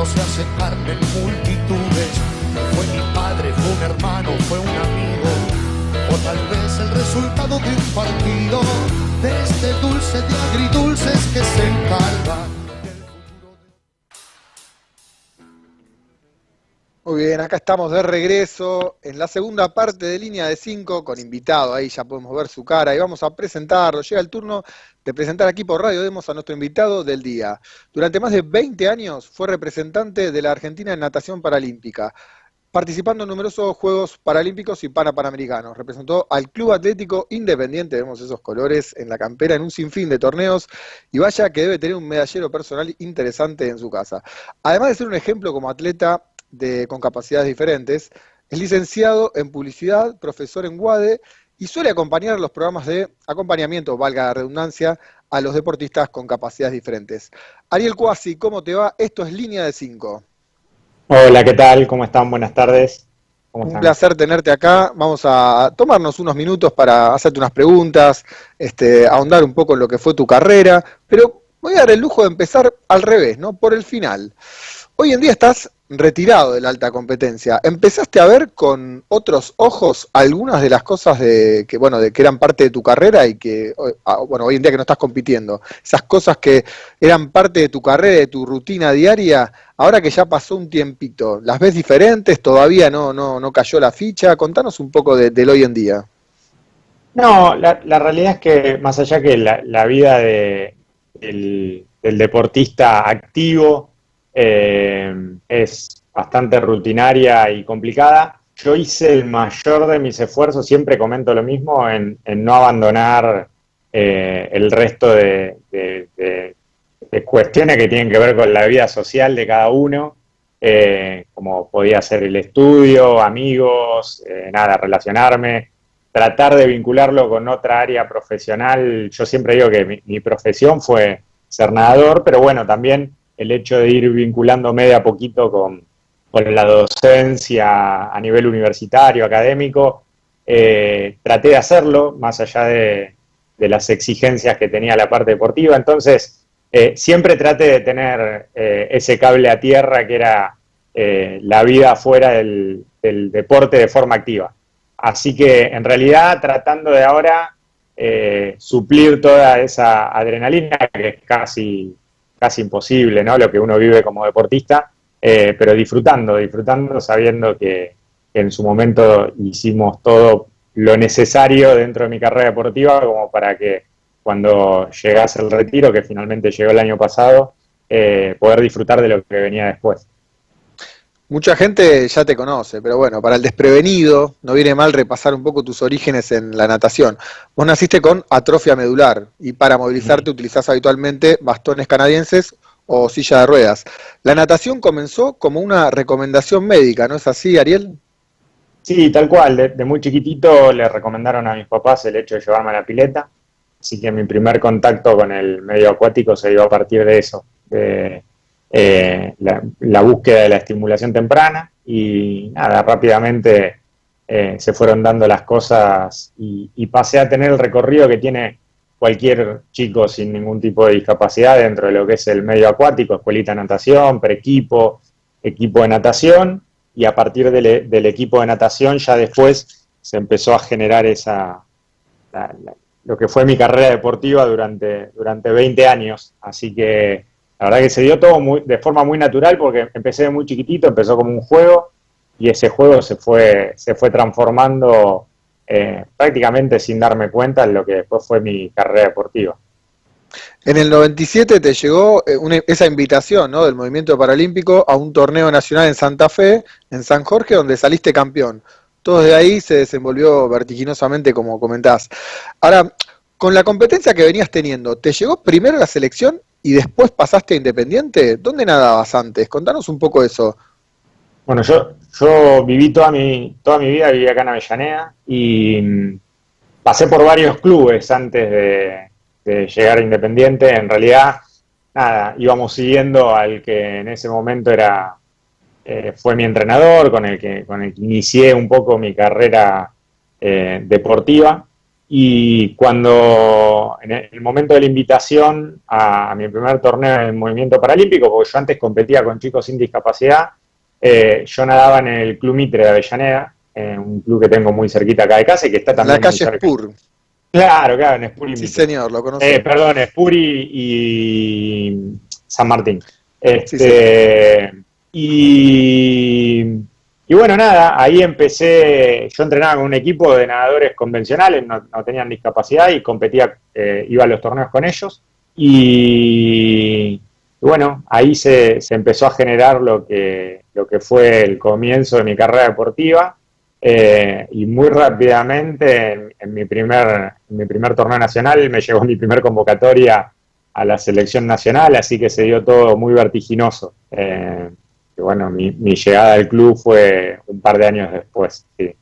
Cristo se hace carne en multitudes. Fue mi padre, fue un hermano, fue un amigo, o tal vez el resultado de un partido, de este dulce de agridulces que se encarga del futuro de... Muy bien, acá estamos de regreso en la segunda parte de Línea de 5 con invitado, ahí ya podemos ver su cara y vamos a presentarlo. Llega el turno de presentar aquí por Radio Demos a nuestro invitado del día. Durante más de 20 años fue representante de la Argentina en natación paralímpica, participando en numerosos Juegos Paralímpicos y Panamericanos. Representó al Club Atlético Independiente, vemos esos colores en la campera, en un sinfín de torneos, y vaya que debe tener un medallero personal interesante en su casa. Además de ser un ejemplo como atleta con capacidades diferentes, es licenciado en publicidad, profesor en UADE, y suele acompañar los programas de acompañamiento, valga la redundancia, a los deportistas con capacidades diferentes. Ariel Cuasi, ¿cómo te va? Esto es Línea de 5. Hola, ¿qué tal? ¿Cómo están? Buenas tardes. ¿Cómo están? Un placer tenerte acá. Vamos a tomarnos unos minutos para hacerte unas preguntas, ahondar un poco en lo que fue tu carrera, pero voy a dar el lujo de empezar al revés, ¿no? Por el final. Hoy en día estás retirado de la alta competencia. ¿Empezaste a ver con otros ojos algunas de las cosas de que eran parte de tu carrera y que, hoy en día que no estás compitiendo, esas cosas que eran parte de tu carrera, de tu rutina diaria, ahora que ya pasó un tiempito, ¿las ves diferentes? ¿Todavía no cayó la ficha? Contanos un poco del hoy en día. No, la realidad es que más allá que la vida del deportista activo es bastante rutinaria y complicada, yo hice el mayor de mis esfuerzos, siempre comento lo mismo, en no abandonar el resto de cuestiones que tienen que ver con la vida social de cada uno, como podía ser el estudio, amigos, relacionarme, tratar de vincularlo con otra área profesional. Yo siempre digo que mi profesión fue ser nadador, pero bueno, también el hecho de ir vinculándome de a poquito con la docencia a nivel universitario, académico, traté de hacerlo, más allá de las exigencias que tenía la parte deportiva. Entonces, siempre traté de tener ese cable a tierra que era la vida fuera del deporte de forma activa. Así que, en realidad, tratando de ahora suplir toda esa adrenalina, que es casi imposible, ¿no? Lo que uno vive como deportista, pero disfrutando, sabiendo que en su momento hicimos todo lo necesario dentro de mi carrera deportiva como para que cuando llegase el retiro, que finalmente llegó el año pasado, poder disfrutar de lo que venía después. Mucha gente ya te conoce, pero bueno, para el desprevenido no viene mal repasar un poco tus orígenes en la natación. Vos naciste con atrofia medular y para movilizarte utilizás habitualmente bastones canadienses o silla de ruedas. La natación comenzó como una recomendación médica, ¿no es así, Ariel? Sí, tal cual. De muy chiquitito le recomendaron a mis papás el hecho de llevarme a la pileta, así que mi primer contacto con el medio acuático se dio a partir de eso, de la búsqueda de la estimulación temprana, y rápidamente se fueron dando las cosas y pasé a tener el recorrido que tiene cualquier chico sin ningún tipo de discapacidad dentro de lo que es el medio acuático: escuelita de natación, preequipo, equipo de natación, y a partir del equipo de natación ya después se empezó a generar lo que fue mi carrera deportiva durante 20 años, así que la verdad que se dio todo de forma muy natural, porque empecé de muy chiquitito, empezó como un juego, y ese juego se fue transformando prácticamente sin darme cuenta en lo que después fue mi carrera deportiva. En el 97 te llegó esa invitación, ¿no?, del movimiento paralímpico a un torneo nacional en Santa Fe, en San Jorge, donde saliste campeón. Todo de ahí se desenvolvió vertiginosamente, como comentás. Ahora, con la competencia que venías teniendo, ¿te llegó primero la selección y después pasaste a Independiente? ¿Dónde nadabas antes? Contanos un poco eso. Bueno, yo viví toda mi vida, viví acá en Avellaneda, y pasé por varios clubes antes de llegar a Independiente. En realidad, íbamos siguiendo al que en ese momento fue mi entrenador, con el que inicié un poco mi carrera deportiva. Y cuando, en el momento de la invitación a mi primer torneo en movimiento paralímpico, porque yo antes competía con chicos sin discapacidad, yo nadaba en el Club Mitre de Avellaneda, un club que tengo muy cerquita acá de casa y que está también La calle muy cerca. Spur. Claro, en Spur y Sí, Mitre. señor, lo conozco. Perdón, Spur y San Martín. Sí, sí. Y bueno, nada, ahí empecé, yo entrenaba con un equipo de nadadores convencionales, no tenían discapacidad y competía, iba a los torneos con ellos. Y bueno, ahí se empezó a generar lo que fue el comienzo de mi carrera deportiva. Y muy rápidamente en mi primer torneo nacional me llegó mi primer convocatoria a la selección nacional, así que se dio todo muy vertiginoso. Que bueno, mi llegada al club fue un par de años después. Sí.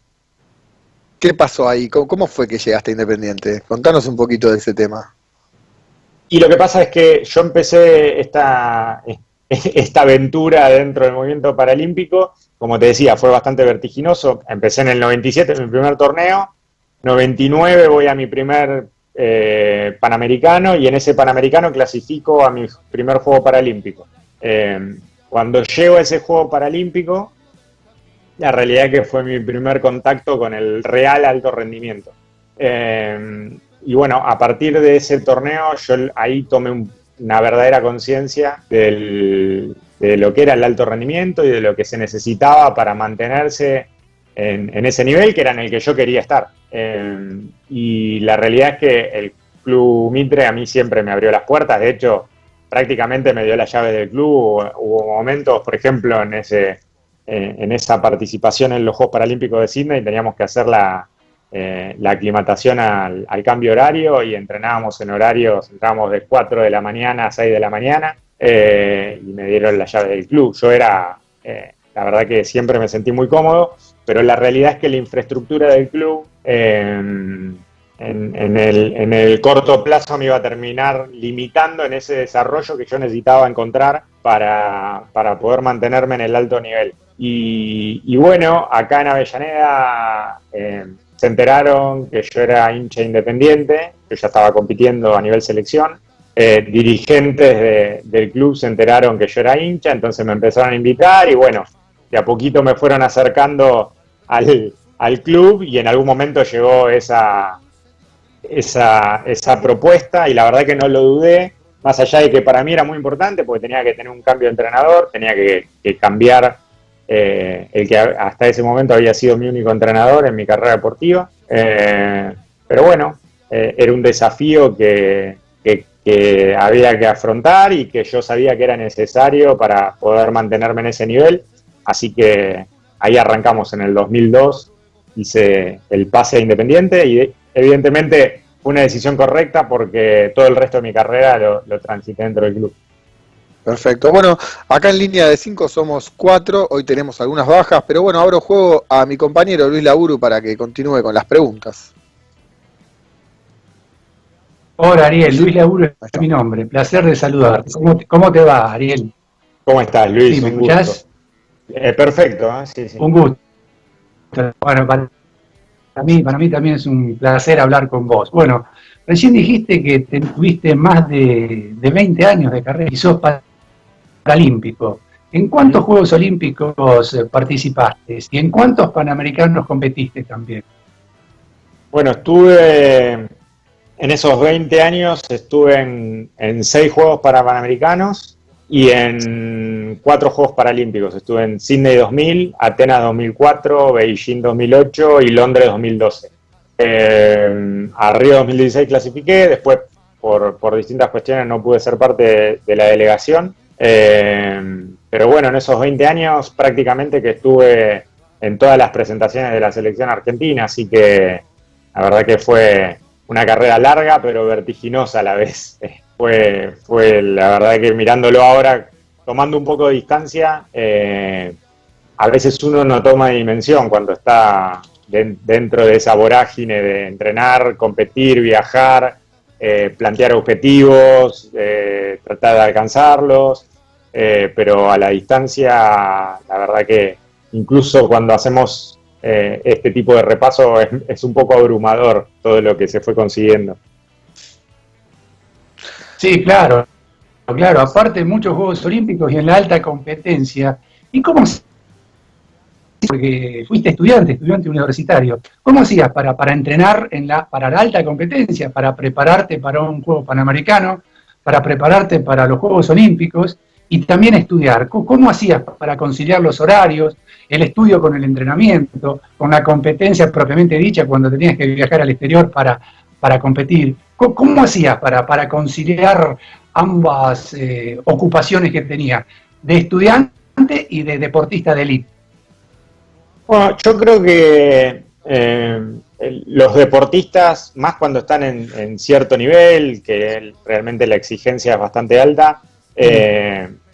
¿Qué pasó ahí? ¿Cómo fue que llegaste a Independiente? Contanos un poquito de ese tema. Y lo que pasa es que yo empecé esta aventura dentro del movimiento paralímpico, como te decía, fue bastante vertiginoso. Empecé en el 97, en mi primer torneo, 99 voy a mi primer Panamericano, y en ese Panamericano clasifico a mi primer Juego Paralímpico. Cuando llego a ese Juego Paralímpico, la realidad es que fue mi primer contacto con el real alto rendimiento. Y bueno, a partir de ese torneo, yo ahí tomé una verdadera conciencia de lo que era el alto rendimiento y de lo que se necesitaba para mantenerse en ese nivel, que era en el que yo quería estar. Y la realidad es que el Club Mitre a mí siempre me abrió las puertas. De hecho, prácticamente me dio las llaves del club. Hubo momentos, por ejemplo, en esa participación en los Juegos Paralímpicos de Sydney, teníamos que hacer la aclimatación al cambio horario, y entrábamos de 4 de la mañana a 6 de la mañana, y me dieron las llaves del club. Yo la verdad que siempre me sentí muy cómodo, pero la realidad es que la infraestructura del club en el corto plazo me iba a terminar limitando en ese desarrollo que yo necesitaba encontrar para poder mantenerme en el alto nivel. Y bueno, acá en Avellaneda se enteraron que yo era hincha Independiente, yo ya estaba compitiendo a nivel selección. Dirigentes del club se enteraron que yo era hincha, entonces me empezaron a invitar, y bueno, de a poquito me fueron acercando al club, y en algún momento llegó esa propuesta, y la verdad que no lo dudé, más allá de que para mí era muy importante porque tenía que tener un cambio de entrenador, tenía que cambiar el que hasta ese momento había sido mi único entrenador en mi carrera deportiva. Pero bueno, era un desafío que había que afrontar y que yo sabía que era necesario para poder mantenerme en ese nivel, así que ahí arrancamos en el 2002, hice el pase a Independiente, y evidentemente fue una decisión correcta porque todo el resto de mi carrera lo transité dentro del club. Perfecto. Bueno, acá en línea de 5 somos 4, hoy tenemos algunas bajas, pero bueno, abro juego a mi compañero Luis Laburu para que continúe con las preguntas. Hola Ariel, Luis Laburu es mi nombre, placer de saludarte. ¿Cómo te va, Ariel? ¿Cómo estás, Luis? Sí, ¿me escuchás? Perfecto, sí. Un gusto. Bueno, para mí también es un placer hablar con vos. Bueno, recién dijiste que tuviste más de 20 años de carrera y sos paralímpico. ¿En cuántos Juegos Olímpicos participaste? ¿Y en cuántos Panamericanos competiste también? Bueno, en esos 20 años estuve en 6 Juegos Panamericanos y en 4 Juegos Paralímpicos. Estuve en Sydney 2000, Atenas 2004, Beijing 2008 y Londres 2012. A Río 2016 clasifiqué, después por distintas cuestiones no pude ser parte de la delegación. Pero bueno, en esos 20 años prácticamente que estuve en todas las presentaciones de la selección argentina, así que la verdad que fue una carrera larga pero vertiginosa a la vez. Fue la verdad que mirándolo ahora, tomando un poco de distancia, a veces uno no toma dimensión cuando está dentro de esa vorágine de entrenar, competir, viajar, plantear objetivos, tratar de alcanzarlos, pero a la distancia, la verdad que incluso cuando hacemos este tipo de repaso es un poco abrumador todo lo que se fue consiguiendo. Sí, claro, claro. Aparte, muchos Juegos Olímpicos y en la alta competencia. ¿Y cómo? Porque fuiste estudiante universitario. ¿Cómo hacías para entrenar para la alta competencia, para prepararte para un Juego Panamericano, para prepararte para los Juegos Olímpicos y también estudiar? ¿Cómo hacías para conciliar los horarios, el estudio con el entrenamiento, con la competencia propiamente dicha cuando tenías que viajar al exterior para competir? ¿Cómo hacías para conciliar ambas ocupaciones que tenías, de estudiante y de deportista de élite? Bueno, yo creo que los deportistas, más cuando están en cierto nivel, que realmente la exigencia es bastante alta,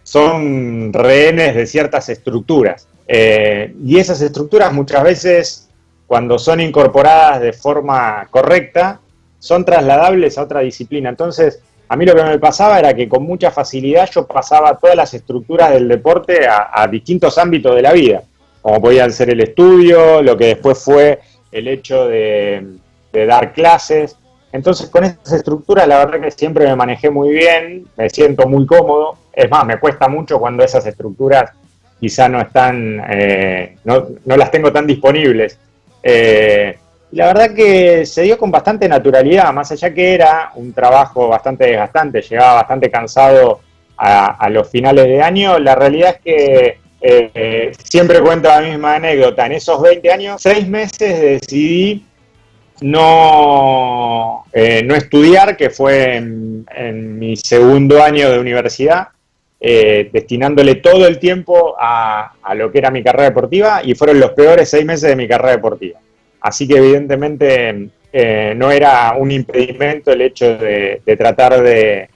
son rehenes de ciertas estructuras. Y esas estructuras muchas veces, cuando son incorporadas de forma correcta, son trasladables a otra disciplina. Entonces, a mí lo que me pasaba era que con mucha facilidad yo pasaba todas las estructuras del deporte a distintos ámbitos de la vida, como podía ser el estudio, lo que después fue el hecho de dar clases. Entonces, con esas estructuras, la verdad que siempre me manejé muy bien, me siento muy cómodo. Es más, me cuesta mucho cuando esas estructuras quizá no están, no las tengo tan disponibles. La verdad que se dio con bastante naturalidad, más allá que era un trabajo bastante desgastante, llegaba bastante cansado a los finales de año. La realidad es que siempre cuento la misma anécdota. En esos 20 años, 6 meses decidí no estudiar, que fue en mi segundo año de universidad, destinándole todo el tiempo a lo que era mi carrera deportiva, y fueron los peores 6 meses de mi carrera deportiva. Así que evidentemente no era un impedimento el hecho de tratar de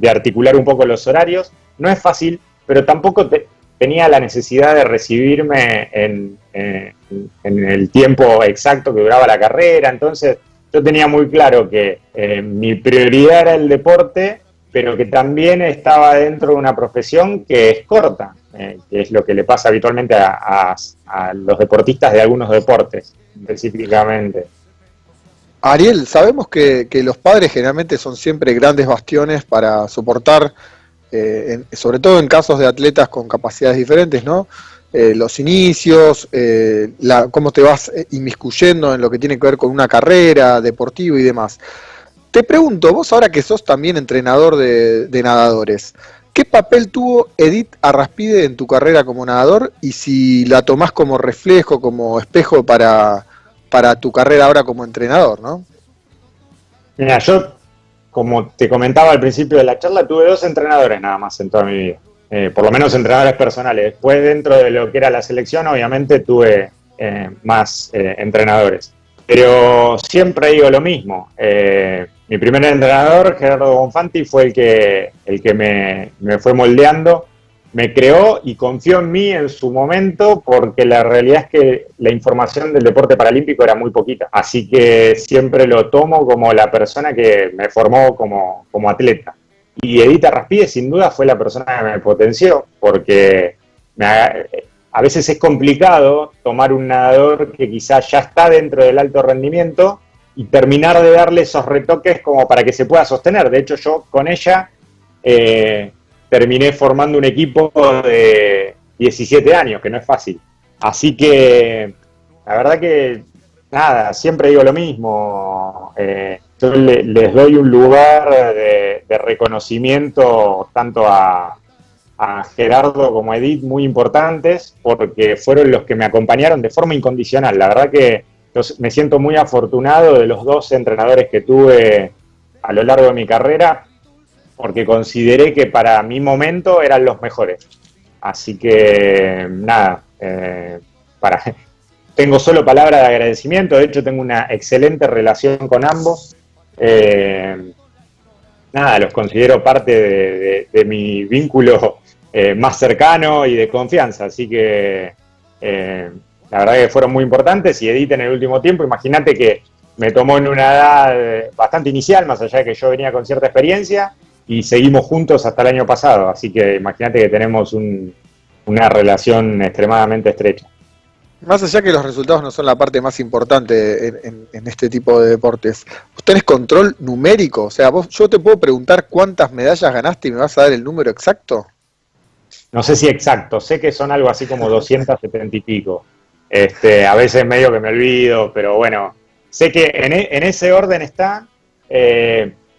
articular un poco los horarios. No es fácil, pero tampoco tenía la necesidad de recibirme en el tiempo exacto que duraba la carrera. Entonces yo tenía muy claro que mi prioridad era el deporte, pero que también estaba dentro de una profesión que es corta, que es lo que le pasa habitualmente a los deportistas de algunos deportes, específicamente. Ariel, sabemos que los padres generalmente son siempre grandes bastiones para soportar, sobre todo en casos de atletas con capacidades diferentes, ¿no? Los inicios, cómo te vas inmiscuyendo en lo que tiene que ver con una carrera deportiva y demás. Te pregunto, vos ahora que sos también entrenador de nadadores, ¿qué papel tuvo Edith Arraspide en tu carrera como nadador y si la tomás como reflejo, como espejo para tu carrera ahora como entrenador, ¿no? Mira, yo, como te comentaba al principio de la charla, tuve 2 entrenadores nada más en toda mi vida, por lo menos entrenadores personales. Después, dentro de lo que era la selección, obviamente tuve más entrenadores. Pero siempre digo lo mismo. Mi primer entrenador, Gerardo Bonfanti, fue el que me fue moldeando, me creó y confió en mí en su momento, porque la realidad es que la información del deporte paralímpico era muy poquita. Así que siempre lo tomo como la persona que me formó como atleta. Y Edith Arraspide, sin duda, fue la persona que me potenció, porque a veces es complicado tomar un nadador que quizás ya está dentro del alto rendimiento y terminar de darle esos retoques como para que se pueda sostener. De hecho, yo con ella terminé formando un equipo de 17 años, que no es fácil. Así que, la verdad que, nada, siempre digo lo mismo. Yo les doy un lugar de reconocimiento tanto a Gerardo como a Edith muy importantes, porque fueron los que me acompañaron de forma incondicional. La verdad que me siento muy afortunado de los 2 entrenadores que tuve a lo largo de mi carrera, porque consideré que para mi momento eran los mejores. Así que, nada, tengo solo palabras de agradecimiento. De hecho, tengo una excelente relación con ambos. Nada, los considero parte de mi vínculo más cercano y de confianza. Así que la verdad que fueron muy importantes. Y Edith, en el último tiempo, imagínate que me tomó en una edad bastante inicial, más allá de que yo venía con cierta experiencia, y seguimos juntos hasta el año pasado. Así que imagínate que tenemos una relación extremadamente estrecha. Más allá que los resultados no son la parte más importante en este tipo de deportes, ¿vos tenés control numérico? O sea, yo te puedo preguntar cuántas medallas ganaste y me vas a dar el número exacto. No sé si exacto, sé que son algo así como 270 y pico. A veces medio que me olvido, pero bueno, sé que en ese orden está.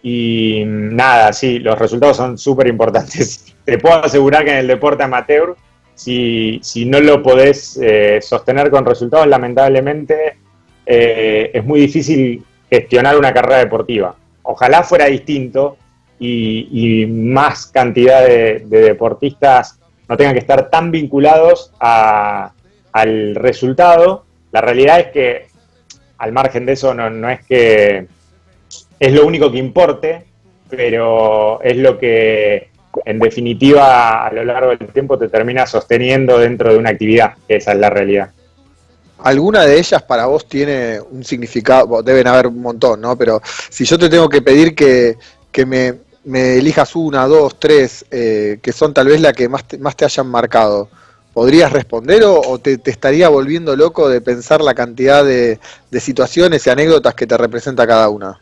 Y nada, sí, los resultados son súper importantes. Te puedo asegurar que en el deporte amateur, si no lo podés sostener con resultados, lamentablemente es muy difícil gestionar una carrera deportiva. Ojalá fuera distinto y más cantidad de deportistas no tengan que estar tan vinculados al resultado. La realidad es que, al margen de eso, no es que es lo único que importe, pero es lo que en definitiva a lo largo del tiempo te termina sosteniendo dentro de una actividad, que esa es la realidad. ¿Alguna de ellas para vos tiene un significado? Deben haber un montón, ¿no? Pero si yo te tengo que pedir que me elijas una, dos, tres, que son tal vez la que más te hayan marcado, ¿podrías responder o te estaría volviendo loco de pensar la cantidad de situaciones y anécdotas que te representa cada una?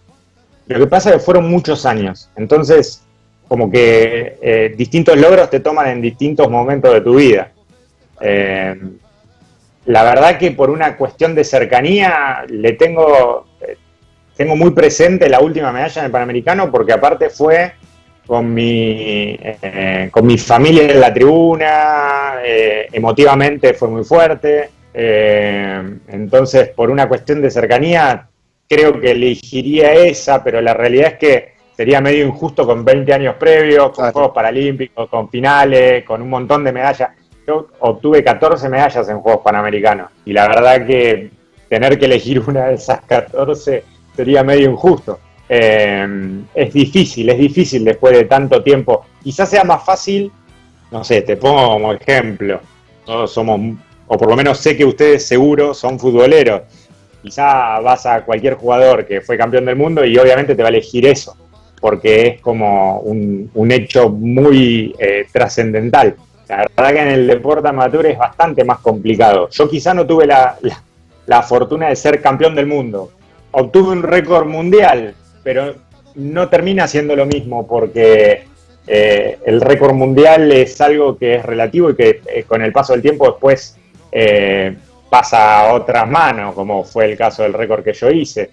Lo que pasa es que fueron muchos años, entonces como que distintos logros te toman en distintos momentos de tu vida. La verdad que por una cuestión de cercanía le tengo muy presente la última medalla en el Panamericano, porque aparte fue con mi familia en la tribuna, emotivamente fue muy fuerte, entonces por una cuestión de cercanía creo que elegiría esa, pero la realidad es que sería medio injusto con 20 años previos, con Juegos Paralímpicos, con finales, con un montón de medallas. Yo obtuve 14 medallas en Juegos Panamericanos y la verdad que tener que elegir una de esas 14 sería medio injusto. Es difícil después de tanto tiempo. Quizás sea más fácil, no sé, te pongo como ejemplo, todos somos, o por lo menos sé que ustedes seguro son futboleros. Quizá vas a cualquier jugador que fue campeón del mundo y obviamente te va a elegir eso, porque es como un hecho muy trascendental. La verdad que en el deporte amateur es bastante más complicado. Yo quizá no tuve la fortuna de ser campeón del mundo. Obtuve un récord mundial, pero no termina siendo lo mismo porque el récord mundial es algo que es relativo y que con el paso del tiempo después pasa a otras manos, como fue el caso del récord que yo hice.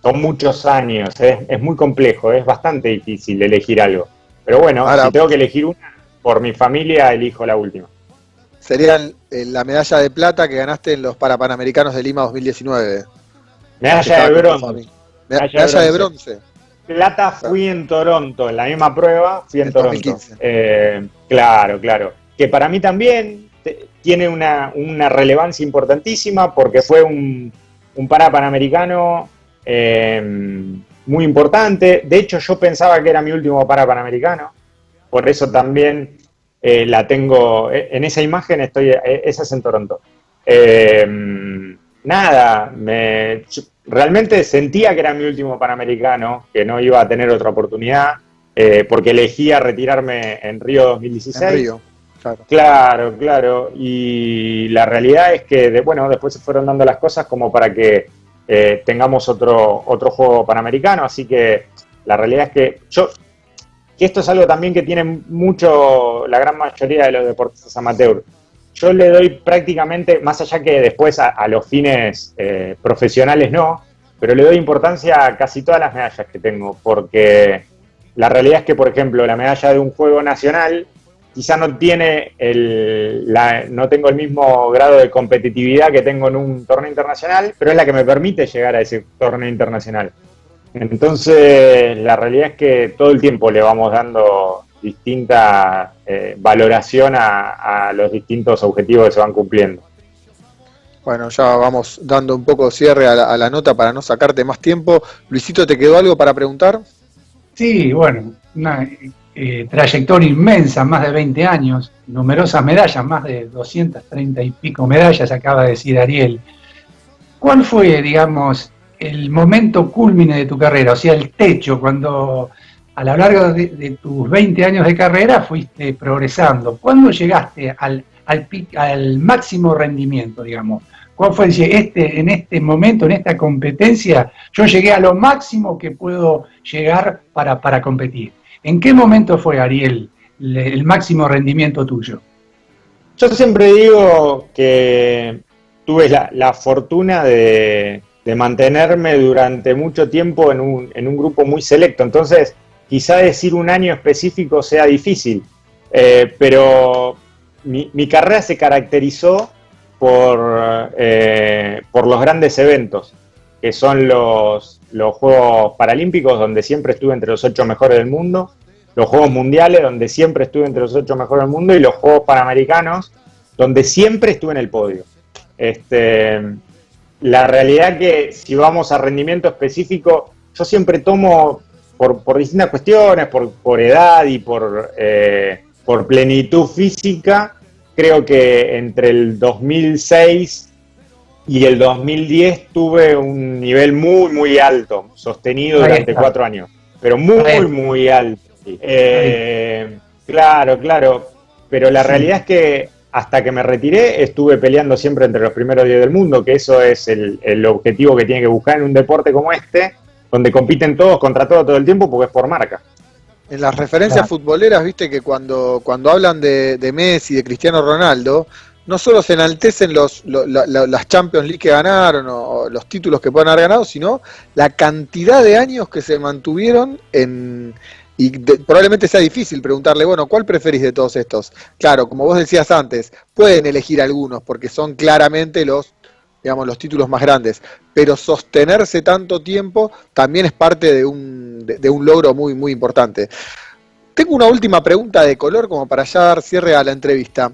Son muchos años, es muy complejo, es bastante difícil elegir algo. Pero bueno, ahora, si tengo que elegir una, por mi familia elijo la última. Serían la medalla de plata que ganaste en los Panamericanos de Lima 2019. Medalla de bronce. Medalla de bronce. Plata fui en Toronto, en la misma prueba, fui en Toronto. 2015. Claro. Que para mí también tiene una relevancia importantísima porque fue un Panamericano muy importante. De hecho, yo pensaba que era mi último Panamericano. Por eso también la tengo en esa imagen, esa es en Toronto. Realmente sentía que era mi último Panamericano, que no iba a tener otra oportunidad, porque elegía retirarme en Río 2016. En Río, claro. Claro. Y la realidad es que, después se fueron dando las cosas como para que tengamos otro juego Panamericano, así que la realidad es que esto es algo también que tiene mucho la gran mayoría de los deportistas amateur. Yo le doy prácticamente, más allá que después a los fines profesionales no, pero le doy importancia a casi todas las medallas que tengo, porque la realidad es que, por ejemplo, la medalla de un juego nacional quizá no tiene no tengo el mismo grado de competitividad que tengo en un torneo internacional, pero es la que me permite llegar a ese torneo internacional. Entonces, la realidad es que todo el tiempo le vamos dando distinta valoración a los distintos objetivos que se van cumpliendo. Bueno, ya vamos dando un poco de cierre a la nota para no sacarte más tiempo. Luisito, ¿te quedó algo para preguntar? Sí, bueno, una trayectoria inmensa, más de 20 años, numerosas medallas, más de 230 y pico medallas, acaba de decir Ariel. ¿Cuál fue, digamos, el momento cúlmine de tu carrera? O sea, el techo, cuando a lo largo de tus 20 años de carrera fuiste progresando. ¿Cuándo llegaste al máximo rendimiento, digamos? ¿Cuál fue? En este momento, en esta competencia, yo llegué a lo máximo que puedo llegar para competir. ¿En qué momento fue, Ariel, el máximo rendimiento tuyo? Yo siempre digo que tuve la fortuna de mantenerme durante mucho tiempo en un grupo muy selecto. Entonces, quizá decir un año específico sea difícil, pero mi carrera se caracterizó por los grandes eventos, que son los Juegos Paralímpicos, donde siempre estuve entre los 8 mejores del mundo, los Juegos Mundiales, donde siempre estuve entre los 8 mejores del mundo, y los Juegos Panamericanos, donde siempre estuve en el podio. La realidad que si vamos a rendimiento específico, yo siempre tomo, por distintas cuestiones, por edad y por plenitud física, creo que entre el 2006 y el 2010 tuve un nivel muy, muy alto, sostenido durante 4 años, pero muy, muy alto. Claro, pero la realidad es que hasta que me retiré estuve peleando siempre entre los primeros 10 del mundo, que eso es el objetivo que tiene que buscar en un deporte como este, donde compiten todos contra todos todo el tiempo, porque es por marca. En las referencias futboleras, viste que cuando hablan de Messi, de Cristiano Ronaldo, no solo se enaltecen las Champions League que ganaron o los títulos que pueden haber ganado, sino la cantidad de años que se mantuvieron probablemente sea difícil preguntarle, bueno, ¿cuál preferís de todos estos? Claro, como vos decías antes, pueden elegir algunos porque son claramente los títulos más grandes, pero sostenerse tanto tiempo también es parte de un logro muy, muy importante. Tengo una última pregunta de color como para ya dar cierre a la entrevista.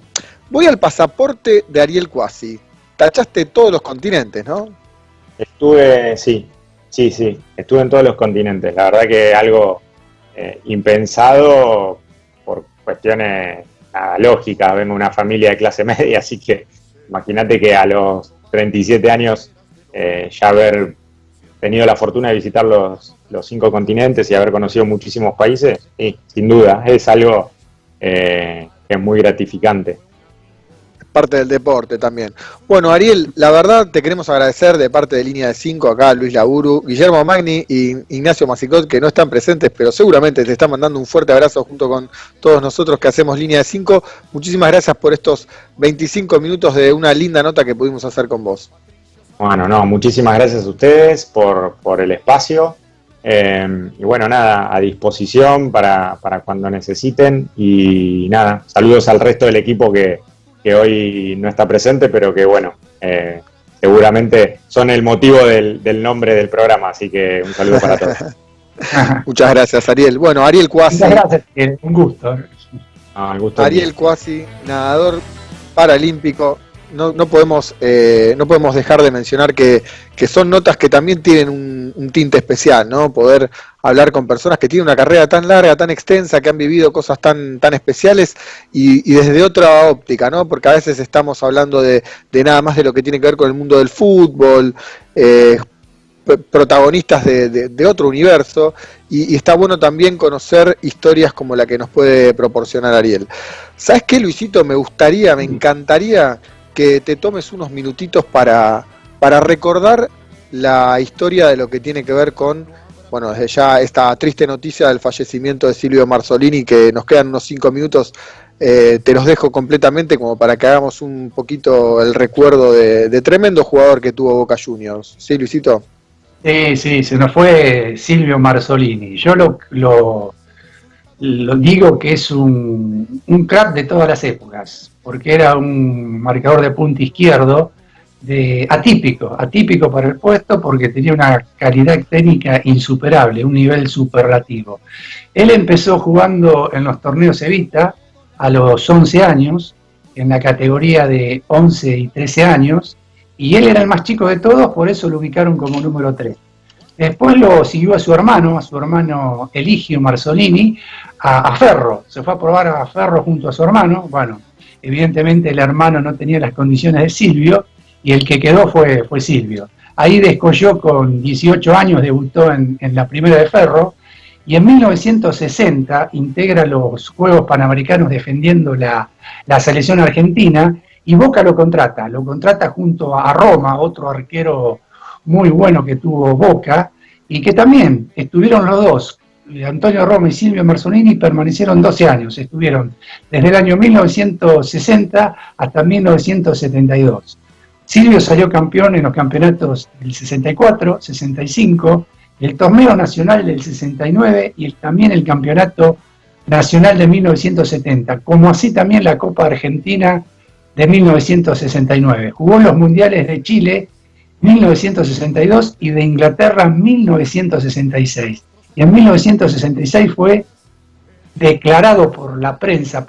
Voy al pasaporte de Ariel Quasi. Tachaste todos los continentes, ¿no? Sí, estuve en todos los continentes. La verdad que algo impensado por cuestiones lógicas. Vengo de una familia de clase media, así que imagínate que a los 37 años ya haber tenido la fortuna de visitar los 5 continentes y haber conocido muchísimos países, sí, sin duda, es algo que es muy gratificante. Parte del deporte también. Bueno, Ariel, la verdad te queremos agradecer de parte de Línea de 5, acá Luis Laburu, Guillermo Magni y Ignacio Masicot, que no están presentes, pero seguramente te están mandando un fuerte abrazo junto con todos nosotros que hacemos Línea de 5. Muchísimas gracias por estos 25 minutos de una linda nota que pudimos hacer con vos. Bueno, muchísimas gracias a ustedes por el espacio. Y bueno, nada, a disposición para cuando necesiten. Y nada, saludos al resto del equipo que hoy no está presente, pero que bueno, seguramente son el motivo del nombre del programa, así que un saludo para todos. Muchas gracias, Ariel. Bueno, Ariel Quasi. Muchas gracias, un gusto. El gusto Ariel Quasi, nadador paralímpico. No podemos dejar de mencionar que son notas que también tienen un tinte especial, ¿no? Poder hablar con personas que tienen una carrera tan larga, tan extensa, que han vivido cosas tan especiales y desde otra óptica, ¿no? Porque a veces estamos hablando de nada más de lo que tiene que ver con el mundo del fútbol, protagonistas de otro universo, y está bueno también conocer historias como la que nos puede proporcionar Ariel. ¿Sabes qué, Luisito? Me encantaría que te tomes unos minutitos para recordar la historia de lo que tiene que ver con, bueno, desde ya esta triste noticia del fallecimiento de Silvio Marzolini, que nos quedan unos 5 minutos, te los dejo completamente como para que hagamos un poquito el recuerdo de tremendo jugador que tuvo Boca Juniors. ¿Sí, Luisito? Sí, se nos fue Silvio Marzolini. Yo lo digo que es un crack de todas las épocas, porque era un marcador de punta izquierdo atípico para el puesto, porque tenía una calidad técnica insuperable, un nivel superlativo. Él empezó jugando en los torneos Evita a los 11 años, en la categoría de 11 y 13 años, y él era el más chico de todos, por eso lo ubicaron como número 3. Después lo siguió a su hermano Eligio Marzolini, a Ferro. Se fue a probar a Ferro junto a su hermano. Bueno, evidentemente el hermano no tenía las condiciones de Silvio, y el que quedó fue Silvio. Ahí descolló con 18 años, debutó en la primera de Ferro, y en 1960 integra los Juegos Panamericanos defendiendo la selección argentina, y Boca lo contrata junto a Roma, otro arquero muy bueno que tuvo Boca, y que también estuvieron los dos, Antonio Roma y Silvio Marzolini, permanecieron 12 años, estuvieron desde el año 1960 hasta 1972. Silvio salió campeón en los campeonatos del 64, 65, el torneo nacional del 69 y también el campeonato nacional de 1970, como así también la Copa Argentina de 1969. Jugó en los mundiales de Chile 1962 y de Inglaterra 1966. Y en 1966 fue declarado por la prensa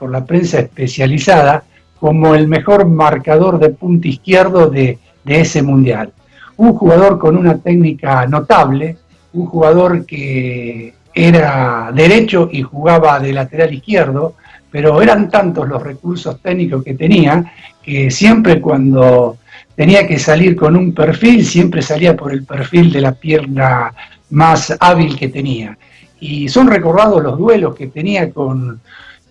especializada, como el mejor marcador de punta izquierdo de ese mundial. Un jugador con una técnica notable, un jugador que era derecho y jugaba de lateral izquierdo, pero eran tantos los recursos técnicos que tenía, que siempre cuando tenía que salir con un perfil, siempre salía por el perfil de la pierna más hábil que tenía. Y son recordados los duelos que tenía con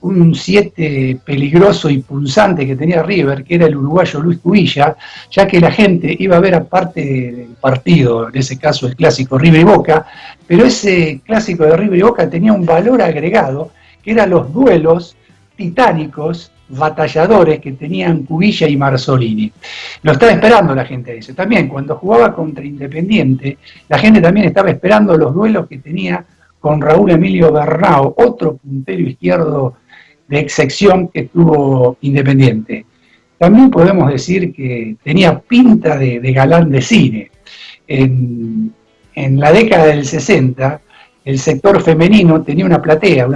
un 7 peligroso y punzante que tenía River, que era el uruguayo Luis Cubilla, ya que la gente iba a ver aparte del partido, en ese caso el clásico River y Boca, pero ese clásico de River y Boca tenía un valor agregado, que eran los duelos titánicos, batalladores que tenían Cubilla y Marzolini. Lo estaba esperando la gente de eso. También cuando jugaba contra Independiente, la gente también estaba esperando los duelos que tenía con Raúl Emilio Bernao, otro puntero izquierdo de excepción que tuvo Independiente. También podemos decir que tenía pinta de galán de cine. En la década del 60, el sector femenino tenía una platea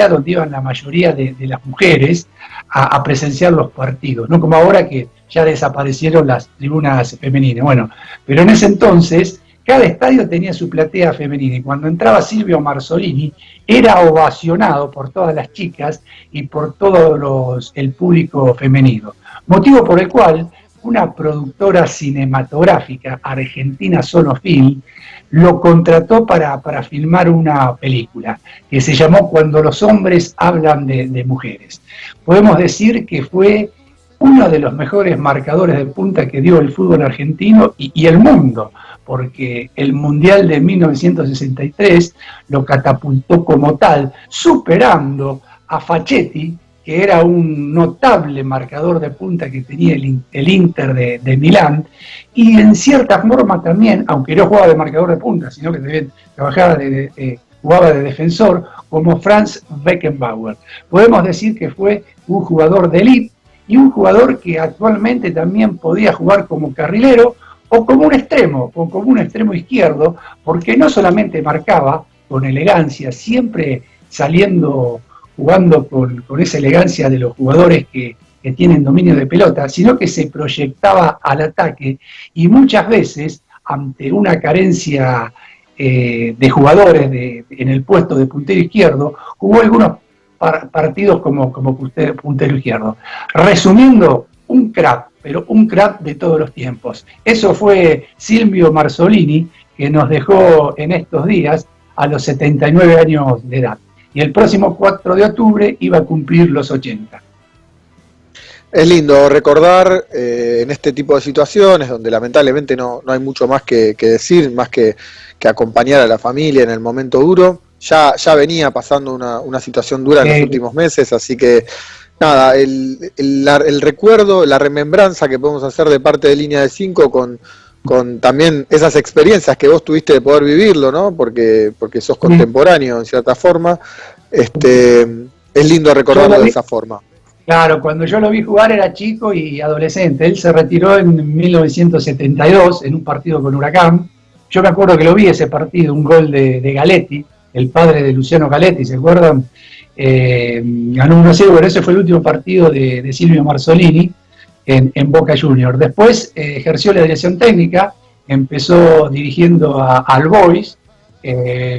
donde iban la mayoría de las mujeres a presenciar los partidos, no como ahora que ya desaparecieron las tribunas femeninas. Bueno, pero en ese entonces cada estadio tenía su platea femenina, y cuando entraba Silvio Marzolini era ovacionado por todas las chicas y por todo el público femenino, motivo por el cual una productora cinematográfica argentina, Sonofilm, lo contrató para filmar una película que se llamó Cuando los hombres hablan de mujeres. Podemos decir que fue uno de los mejores marcadores de punta que dio el fútbol argentino y el mundo, porque el Mundial de 1963 lo catapultó como tal, superando a Facchetti, que era un notable marcador de punta que tenía el Inter de Milán, y en cierta forma también, aunque no jugaba de marcador de punta, sino que también jugaba de defensor, como Franz Beckenbauer. Podemos decir que fue un jugador de élite y un jugador que actualmente también podía jugar como carrilero o como un extremo izquierdo, porque no solamente marcaba con elegancia, siempre jugando con esa elegancia de los jugadores que tienen dominio de pelota, sino que se proyectaba al ataque, y muchas veces, ante una carencia de jugadores en el puesto de puntero izquierdo, jugó algunos partidos como puntero izquierdo. Resumiendo, un crack, pero un crack de todos los tiempos. Eso fue Silvio Marzolini, que nos dejó en estos días a los 79 años de edad. Y el próximo 4 de octubre iba a cumplir los 80. Es lindo recordar en este tipo de situaciones donde lamentablemente no hay mucho más que decir, más que acompañar a la familia en el momento duro. Ya venía pasando una situación dura en los últimos meses, así que nada, el recuerdo, la remembranza que podemos hacer de parte de Línea de 5 con también esas experiencias que vos tuviste de poder vivirlo, ¿no? Porque sos contemporáneo en cierta forma, es lindo recordarlo de esa forma. Claro, cuando yo lo vi jugar era chico y adolescente. Él se retiró en 1972 en un partido con Huracán. Yo me acuerdo que lo vi ese partido, un gol de Galetti, el padre de Luciano Galetti, ¿se acuerdan? Ganó 1-0, bueno, ese fue el último partido de Silvio Marzolini en Boca Juniors. Después ejerció la dirección técnica, empezó dirigiendo a All Boys,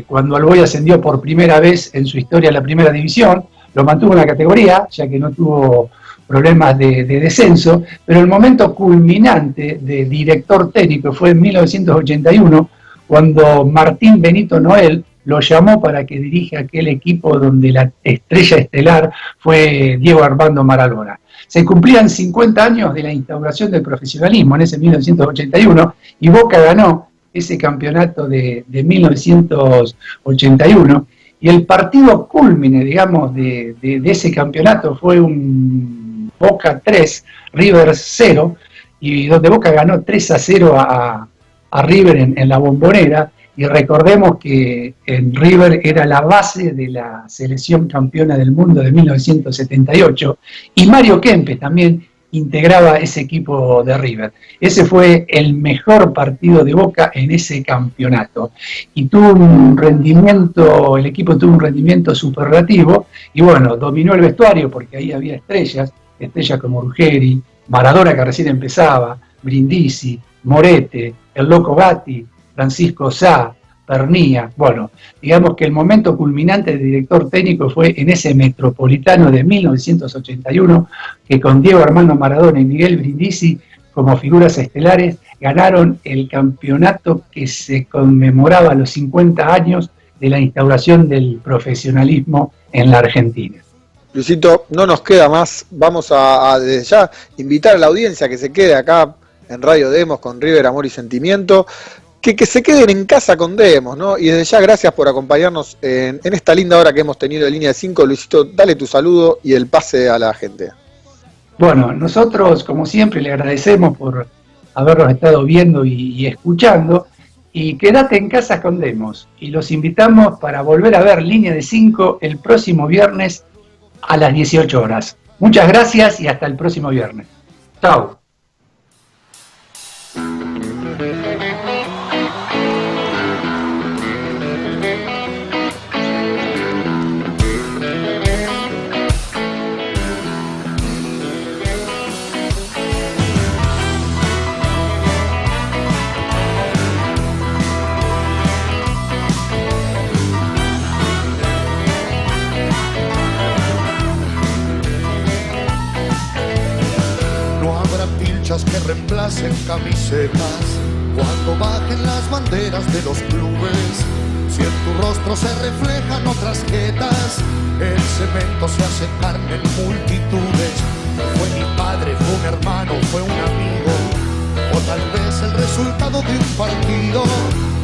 cuando All Boys ascendió por primera vez en su historia a la primera división. Lo mantuvo en la categoría, ya que no tuvo problemas de descenso, pero el momento culminante de director técnico fue en 1981, cuando Martín Benito Noel, lo llamó para que dirija aquel equipo donde la estrella estelar fue Diego Armando Maradona. Se cumplían 50 años de la instauración del profesionalismo en ese 1981 y Boca ganó ese campeonato de 1981 y el partido cúlmine, digamos, de ese campeonato fue un Boca 3, River 0, y donde Boca ganó 3-0 a River en la Bombonera. Y recordemos que en River era la base de la selección campeona del mundo de 1978 y Mario Kempes también integraba ese equipo de River. Ese fue el mejor partido de Boca en ese campeonato y tuvo un rendimiento, el equipo tuvo un rendimiento superlativo y bueno, dominó el vestuario porque ahí había estrellas como Ruggeri, Maradona que recién empezaba, Brindisi, Morete, el Loco Gatti, Francisco Sá, Pernía. Bueno, digamos que el momento culminante del director técnico fue en ese Metropolitano de 1981, que con Diego Armando Maradona y Miguel Brindisi como figuras estelares ganaron el campeonato que se conmemoraba los 50 años de la instauración del profesionalismo en la Argentina. Luisito, no nos queda más, vamos a desde ya invitar a la audiencia que se quede acá en Radio Demos con River, Amor y Sentimiento, que se queden en casa con Demos, ¿no? Y desde ya gracias por acompañarnos en esta linda hora que hemos tenido de Línea de 5. Luisito, dale tu saludo y el pase a la gente. Bueno, nosotros como siempre le agradecemos por habernos estado viendo y escuchando, y quédate en casa con Demos, y los invitamos para volver a ver Línea de 5 el próximo viernes a las 18 horas. Muchas gracias y hasta el próximo viernes. Chau. Que reemplacen camisetas cuando bajen las banderas de los clubes. Si en tu rostro se reflejan otras jetas, el cemento se hace carne en multitudes. Fue mi padre, fue un hermano, fue un amigo, o tal vez el resultado de un partido,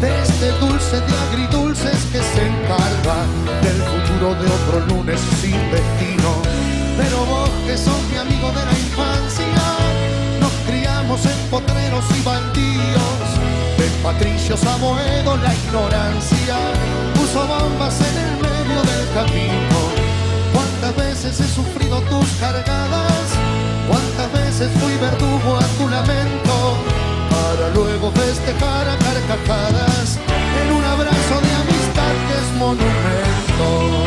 de este dulce de agridulces que se encarga del futuro de otro lunes sin destino. Pero vos que sos mi amigo de la infancia, en potreros y baldíos, de patricios a boedos la ignorancia puso bombas en el medio del camino. Cuántas veces he sufrido tus cargadas, cuántas veces fui verdugo a tu lamento, para luego festejar a carcajadas en un abrazo de amistad que es monumento.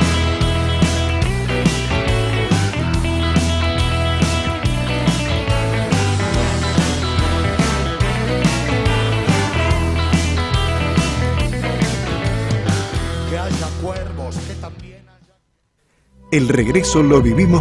El regreso lo vivimos